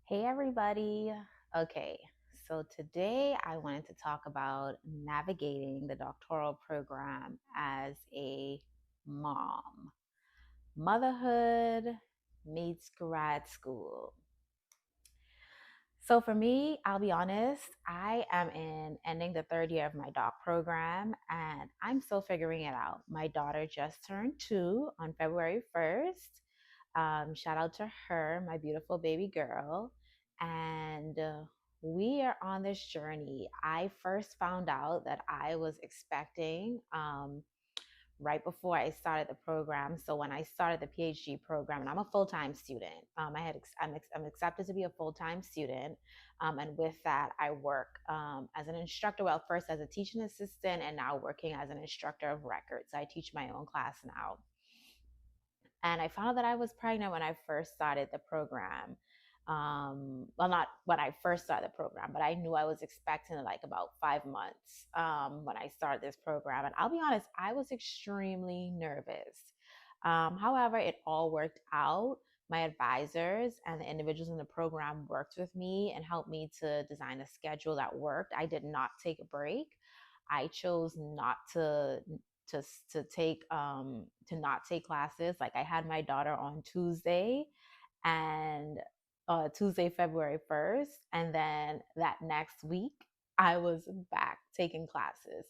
Hey, everybody. Okay, so today I wanted to talk about navigating the doctoral program as a mom. Motherhood meets grad school. So for me, I'll be honest, I am in ending the third year of my doc program and I'm still figuring it out. My daughter just turned 2 on February 1st. Shout out to her, my beautiful baby girl. And we are on this journey. I first found out that I was expecting right before I started the program. So when I started the PhD program, and I'm a full time student, I'm accepted to be a full time student, and with that, I work as an instructor. Well, first as a teaching assistant, and now working as an instructor of record. So I teach my own class now. And I found out that I was pregnant when I first started the program. Well, not when I first started the program, but I knew I was expecting like about 5 months when I started this program. And I'll be honest, I was extremely nervous. However, it all worked out. My advisors and the individuals in the program worked with me and helped me to design a schedule that worked. I did not take a break. I chose not to to not take classes. Like I had my daughter on Tuesday and Tuesday, February 1st, and then that next week I was back taking classes.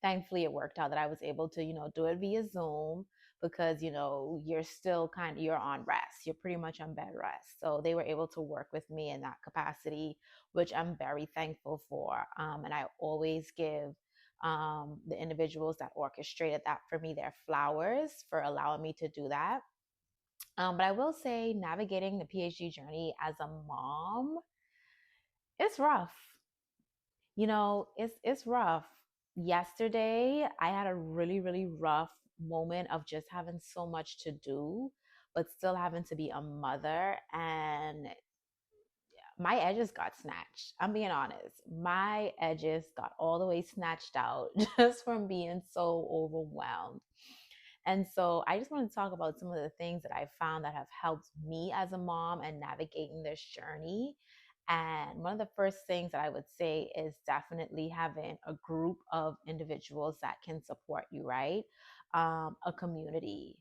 Thankfully, it worked out that I was able to do it via Zoom because you're still you're on rest. You're pretty much on bed rest. So they were able to work with me in that capacity, which I'm very thankful for. And I always give the individuals that orchestrated that for me their flowers for allowing me to do that. But I will say, navigating the PhD journey as a mom, it's rough. It's rough. Yesterday, I had a really rough moment of just having so much to do, but still having to be a mother, and my edges got snatched. I'm being honest. My edges got all the way snatched out just from being so overwhelmed. And so I just want to talk about some of the things that I found that have helped me as a mom and navigating this journey. And one of the first things that I would say is definitely having a group of individuals that can support you, right? A community.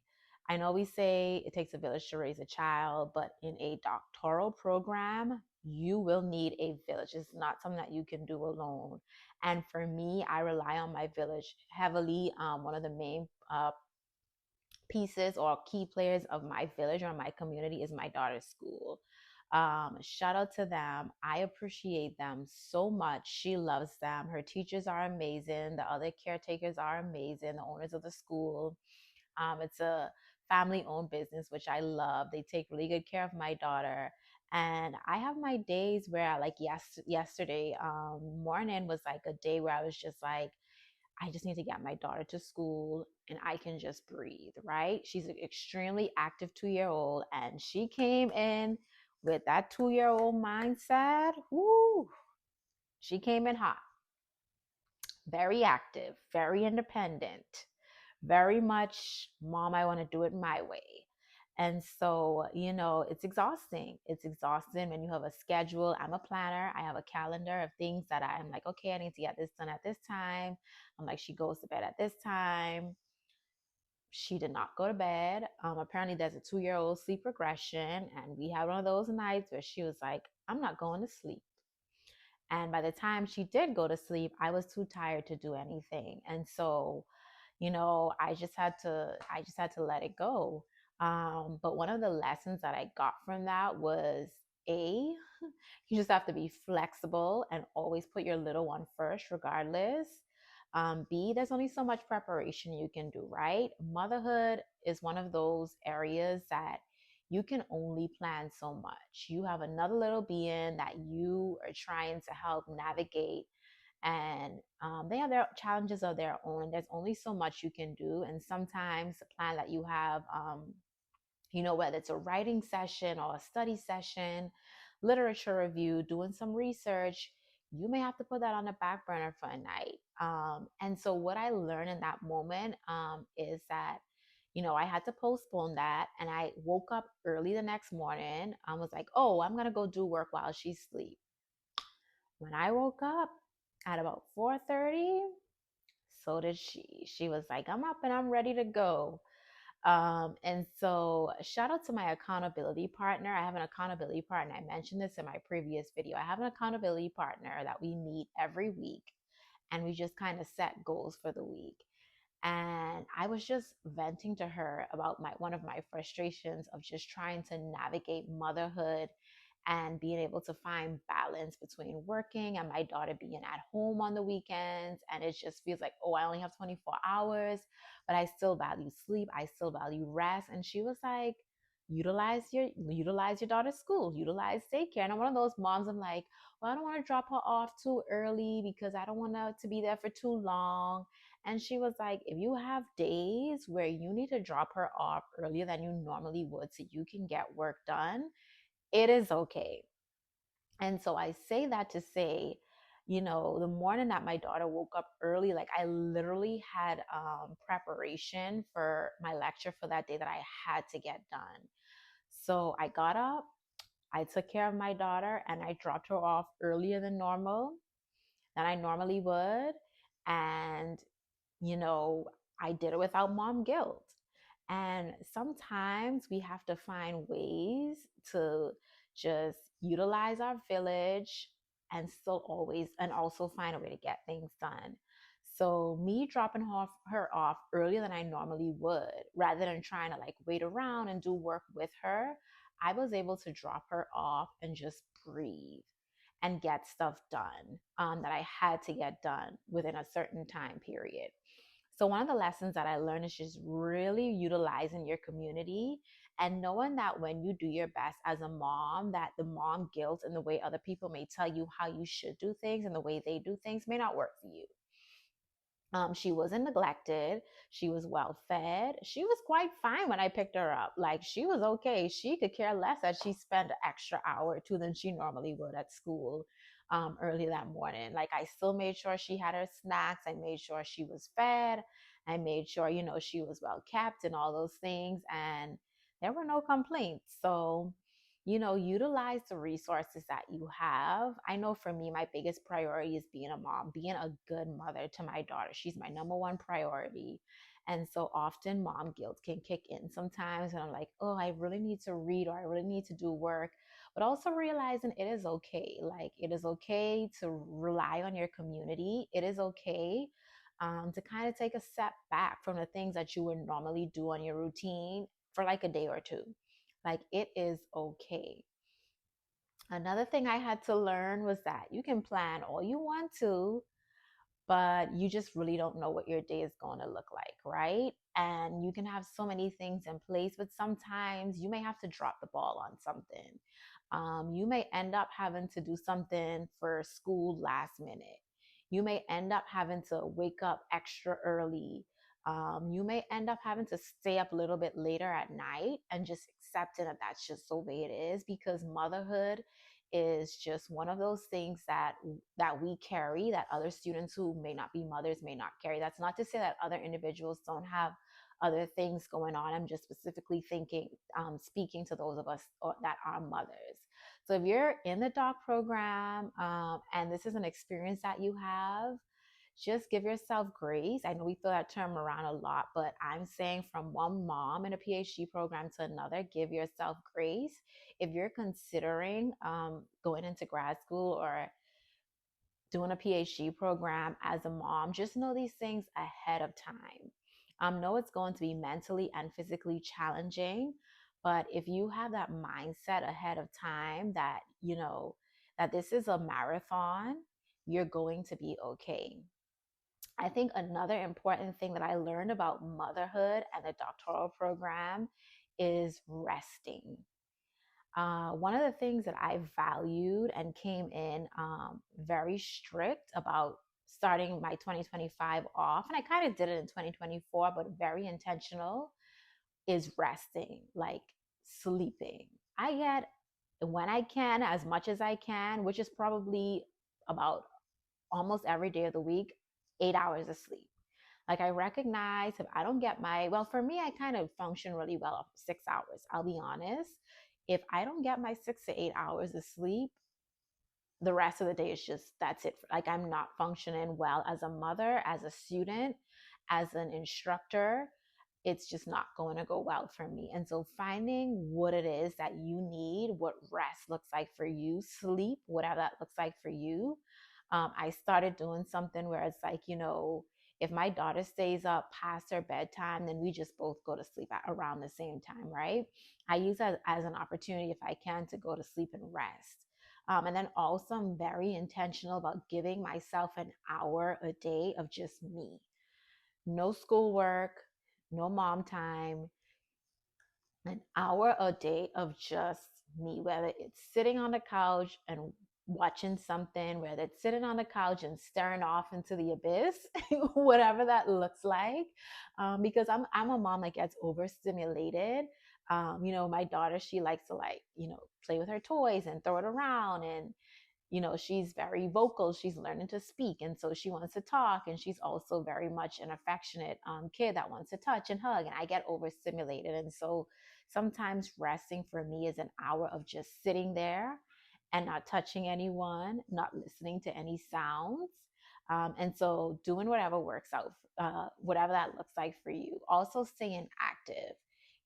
I know we say it takes a village to raise a child, but in a doctoral program, you will need a village. It's not something that you can do alone. And for me, I rely on my village heavily. One of the main pieces or key players of my village or my community is my daughter's school. Shout out to them. I appreciate them so much. She loves them. Her teachers are amazing. The other caretakers are amazing. The owners of the school. It's a family owned business, which I love. They take really good care of my daughter. And I have my days where, like yesterday morning was like a day where I was just like, I just need to get my daughter to school and I can just breathe, right? She's an extremely active 2 year old, and she came in with that 2 year old mindset. Woo! She came in hot, very active, very independent, very much, mom, I want to do it my way. And so, it's exhausting. It's exhausting when you have a schedule. I'm a planner. I have a calendar of things that I'm like, okay, I need to get this done at this time. I'm like, she goes to bed at this time. She did not go to bed. Apparently, there's a 2 year old sleep regression. And we had one of those nights where she was like, I'm not going to sleep. And by the time she did go to sleep, I was too tired to do anything. And so, I just had to let it go. But one of the lessons that I got from that was A, you just have to be flexible and always put your little one first, regardless. B, there's only so much preparation you can do, right? Motherhood is one of those areas that you can only plan so much. You have another little being that you are trying to help navigate, and they have their challenges of their own, and there's only so much you can do. And sometimes the plan that you have, whether it's a writing session or a study session, literature review, doing some research, you may have to put that on the back burner for a night. And so what I learned in that moment is that I had to postpone that. And I woke up early the next morning. I was like, oh, I'm going to go do work while she sleeps. When I woke up at about 4:30, so did she. She was like, I'm up and I'm ready to go. And so, shout out to my accountability partner. I have an accountability partner. I mentioned this in my previous video. I have an accountability partner that we meet every week, and we just kind of set goals for the week. And I was just venting to her about my one of my frustrations of just trying to navigate motherhood and being able to find balance between working and my daughter being at home on the weekends. And it just feels like, oh, I only have 24 hours, but I still value sleep. I still value rest. And she was like, utilize your daughter's school, utilize daycare. And I'm one of those moms, I'm like, well, I don't want to drop her off too early because I don't want her to be there for too long. And she was like, if you have days where you need to drop her off earlier than you normally would so you can get work done, it is okay. And so I say that to say, the morning that my daughter woke up early, like I literally had preparation for my lecture for that day that I had to get done. So I got up, I took care of my daughter, and I dropped her off earlier than I normally would. And you know, I did it without mom guilt. And sometimes we have to find ways to just utilize our village and still always, and also find a way to get things done. So, me dropping her off earlier than I normally would, rather than trying to like wait around and do work with her, I was able to drop her off and just breathe and get stuff done that I had to get done within a certain time period. So one of the lessons that I learned is just really utilizing your community and knowing that when you do your best as a mom, that the mom guilt and the way other people may tell you how you should do things and the way they do things may not work for you. She wasn't neglected. She was well fed. She was quite fine when I picked her up. Like she was okay. She could care less that she spent an extra hour or two than she normally would at school early that morning. Like I still made sure she had her snacks. I made sure she was fed. I made sure, she was well kept and all those things. And there were no complaints. So, utilize the resources that you have. I know for me, my biggest priority is being a mom, being a good mother to my daughter. She's my number one priority. And so often mom guilt can kick in sometimes. And I'm like, oh, I really need to read or I really need to do work. But also realizing it is okay. Like, it is okay to rely on your community. It is okay to kind of take a step back from the things that you would normally do on your routine for like a day or two. Like it is okay. Another thing I had to learn was that you can plan all you want to, but you just really don't know what your day is going to look like, right? And you can have so many things in place, but sometimes you may have to drop the ball on something. You may end up having to do something for school last minute. You may end up having to wake up extra early. You may end up having to stay up a little bit later at night and just accepting that that's just the way it is, because motherhood is just one of those things that we carry that other students who may not be mothers may not carry. That's not to say that other individuals don't have other things going on. I'm just specifically speaking to those of us that are mothers. So if you're in the doc program and this is an experience that you have, just give yourself grace. I know we throw that term around a lot, but I'm saying from one mom in a PhD program to another, give yourself grace. If you're considering going into grad school or doing a PhD program as a mom, just know these things ahead of time. Know it's going to be mentally and physically challenging, but if you have that mindset ahead of time that, that this is a marathon, you're going to be okay. I think another important thing that I learned about motherhood and the doctoral program is resting. One of the things that I valued and came in very strict about starting my 2025 off, and I kind of did it in 2024, but very intentional, is resting, like sleeping. I get, when I can, as much as I can, which is probably about almost every day of the week, 8 hours of sleep. Like I recognize if I don't get well, for me, I kind of function really well off 6 hours. I'll be honest. If I don't get my 6 to 8 hours of sleep, the rest of the day is just that's it. Like I'm not functioning well as a mother, as a student, as an instructor. It's just not going to go well for me. And so finding what it is that you need, what rest looks like for you, sleep, whatever that looks like for you. I started doing something where it's like, if my daughter stays up past her bedtime, then we just both go to sleep at around the same time, right? I use that as an opportunity, if I can, to go to sleep and rest. And then also, I'm very intentional about giving myself an hour a day of just me. No schoolwork, no mom time, an hour a day of just me, whether it's sitting on the couch and watching something, whether it's sitting on the couch and staring off into the abyss, whatever that looks like. Because I'm a mom that gets overstimulated. My daughter, she likes to play with her toys and throw it around, and she's very vocal. She's learning to speak. And so she wants to talk. And she's also very much an affectionate kid that wants to touch and hug. And I get overstimulated. And so sometimes resting for me is an hour of just sitting there and not touching anyone, not listening to any sounds. And so doing whatever works out, whatever that looks like for you. Also staying active.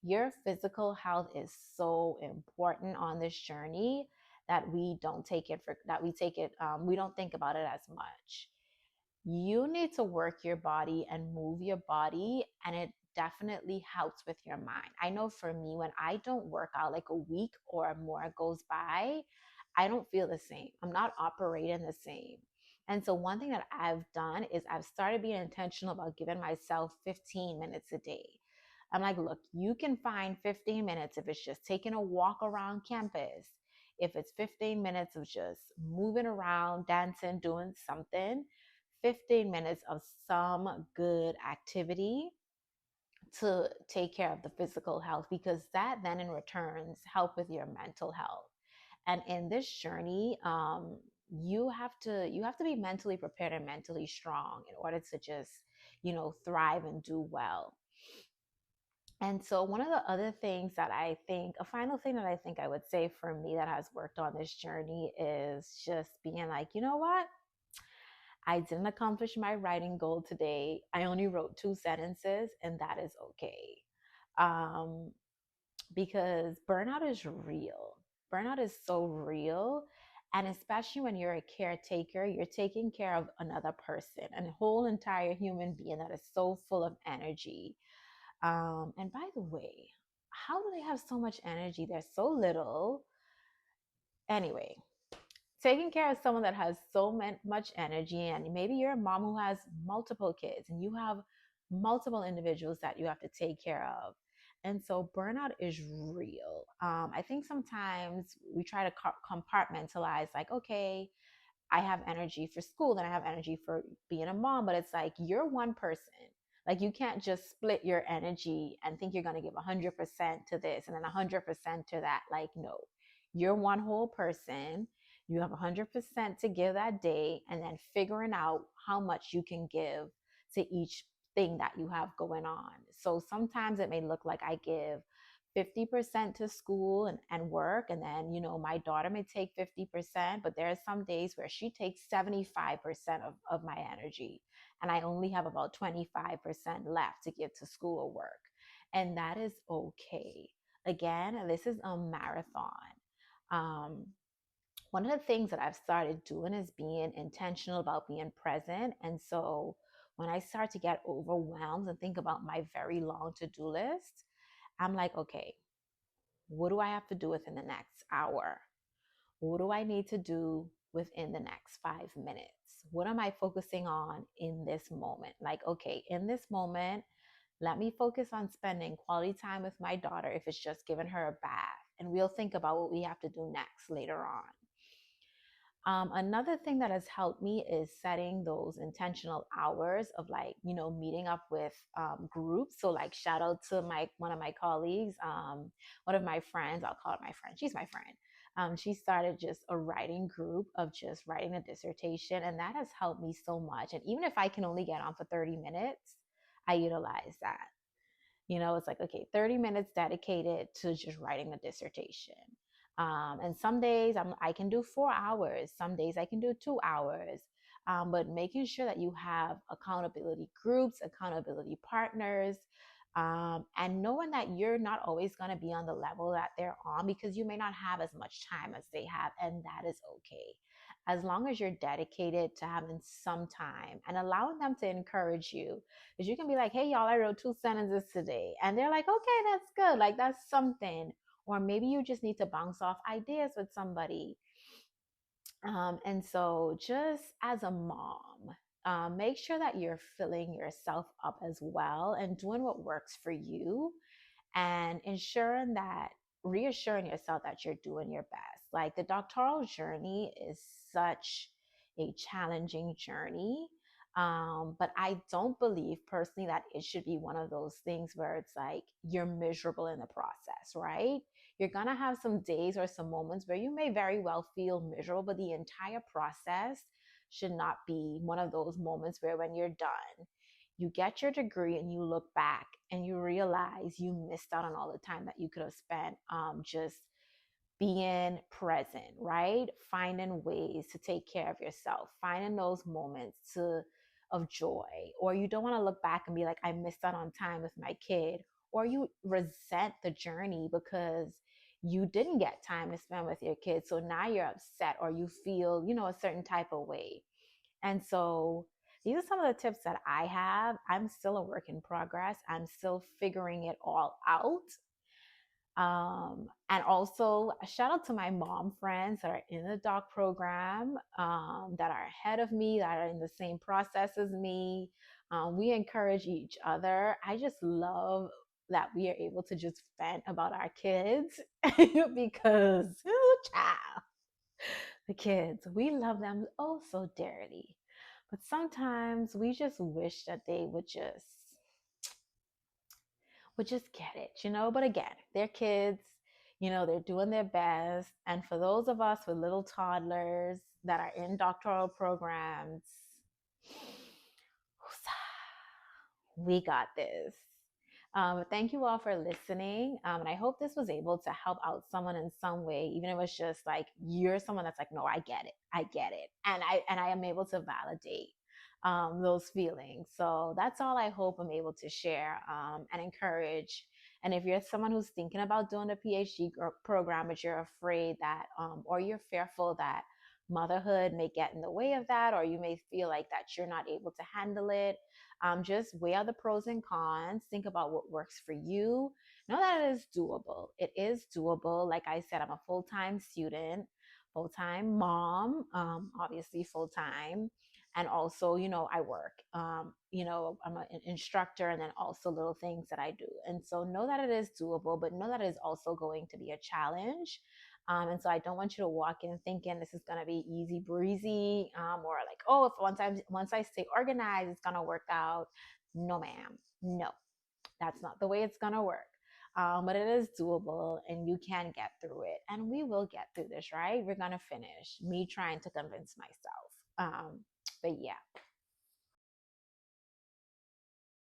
Your physical health is so important on this journey that we don't take it for that we take it we don't think about it as much. You need to work your body and move your body, and it definitely helps with your mind. I know for me, when I don't work out, like a week or more goes by, I don't feel the same. I'm not operating the same. And so one thing that I've done is I've started being intentional about giving myself 15 minutes a day. I'm like, look, you can find 15 minutes if it's just taking a walk around campus, if it's 15 minutes of just moving around, dancing, doing something, 15 minutes of some good activity to take care of the physical health, because that then in returns help with your mental health. And in this journey, you have to be mentally prepared and mentally strong in order to just thrive and do well. And so, one of the other things that I think, a final thing that I think I would say for me that has worked on this journey is just being like, you know what? I didn't accomplish my writing goal today. I only wrote 2 sentences, and that is okay. Um, because burnout is real. Burnout is so real. And especially when you're a caretaker, you're taking care of another person, a whole entire human being that is so full of energy. And by the way, how do they have so much energy? They're so little. Anyway, taking care of someone that has so much energy, and maybe you're a mom who has multiple kids and you have multiple individuals that you have to take care of. And so burnout is real. I think sometimes we try to compartmentalize, like, okay, I have energy for school, then I have energy for being a mom, but it's like you're one person. Like you can't just split your energy and think you're going to give 100% to this and then 100% to that. Like, no, you're one whole person. You have 100% to give that day, and then figuring out how much you can give to each thing that you have going on. So sometimes it may look like I give 50% to school and work, and then my daughter may take 50%, but there are some days where she takes 75% of my energy, and I only have about 25% left to give to school or work, and that is okay. Again, this is a marathon. um, One of the things that I've started doing is being intentional about being present. And so when I start to get overwhelmed and think about my very long to-do list, I'm like, okay, what do I have to do within the next hour? What do I need to do within the next 5 minutes? What am I focusing on in this moment? Like, okay, in this moment, let me focus on spending quality time with my daughter if it's just giving her a bath. And we'll think about what we have to do next later on. Another thing that has helped me is setting those intentional hours of meeting up with groups. So like shout out to one of my colleagues, one of my friends, I'll call it my friend. She's my friend. She started just a writing group of just writing a dissertation, and that has helped me so much. And even if I can only get on for 30 minutes, I utilize that. It's like, okay, 30 minutes dedicated to just writing a dissertation. And some days I can do 4 hours, some days I can do 2 hours. But making sure that you have accountability groups, accountability partners, and knowing that you're not always going to be on the level that they're on because you may not have as much time as they have, and that is okay. As long as you're dedicated to having some time and allowing them to encourage you, because you can be like, hey, y'all, I wrote 2 sentences today. And they're like, okay, that's good. Like, that's something. Or maybe you just need to bounce off ideas with somebody. And so, just as a mom, make sure that you're filling yourself up as well and doing what works for you, and ensuring that reassuring yourself that you're doing your best. Like, the doctoral journey is such a challenging journey. But I don't believe personally that it should be one of those things where it's like you're miserable in the process, right? You're gonna have some days or some moments where you may very well feel miserable, but the entire process should not be one of those moments where when you're done, you get your degree and you look back and you realize you missed out on all the time that you could have spent just being present, right? Finding ways to take care of yourself, finding those moments of joy. Or you don't want to look back and be like, I missed out on time with my kid. Or you resent the journey because you didn't get time to spend with your kids. So now you're upset or you feel, a certain type of way. And so these are some of the tips that I have. I'm still a work in progress. I'm still figuring it all out. And also a shout out to my mom friends that are in the doc program, that are ahead of me, that are in the same process as me. We encourage each other. I just love that we are able to just vent about our kids because, child, the kids, we love them oh so dearly. But sometimes we just wish that they would just get it, But again, they're kids, they're doing their best. And for those of us with little toddlers that are in doctoral programs, we got this. Thank you all for listening. And I hope this was able to help out someone in some way, even if it was just like you're someone that's like, no, I get it. I get it. And I am able to validate those feelings. So that's all I hope I'm able to share, and encourage. And if you're someone who's thinking about doing a PhD program, but you're afraid that, or you're fearful that motherhood may get in the way of that, or you may feel like that you're not able to handle it, just weigh out the pros and cons. Think about what works for you. Know that it is doable. It is doable. Like I said, I'm a full time student, full time mom, obviously full time. And also, I work. I'm an instructor, and then also little things that I do. And so know that it is doable, but know that it is also going to be a challenge. And so I don't want you to walk in thinking this is gonna be easy breezy, or like, oh, if once I stay organized, it's gonna work out. No, ma'am. No, that's not the way it's gonna work. But it is doable, and you can get through it, and we will get through this, right? We're gonna finish. Me trying to convince myself. But yeah.